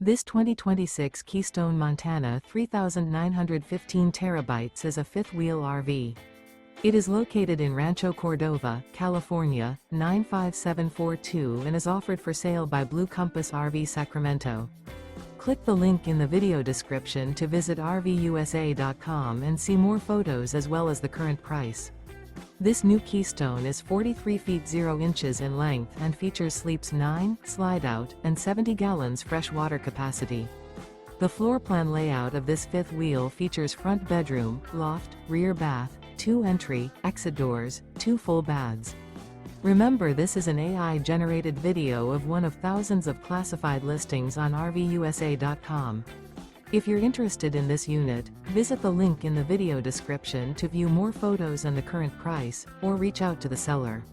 This 2026 Keystone Montana 3,915 terabytes is a fifth-wheel RV. It is located in Rancho Cordova, California, 95742 and is offered for sale by Blue Compass RV Sacramento. Click the link in the video description to visit RVUSA.com and see more photos as well as the current price. This new Keystone is 43 feet 0 inches in length and features sleeps 9, slide-out, and 70 gallons fresh water capacity. The floor plan layout of this fifth wheel features front bedroom, loft, rear bath, 2 entry, exit doors, 2 full baths. Remember, this is an AI-generated video of one of thousands of classified listings on RVUSA.com. If you're interested in this unit, visit the link in the video description to view more photos and the current price, or reach out to the seller.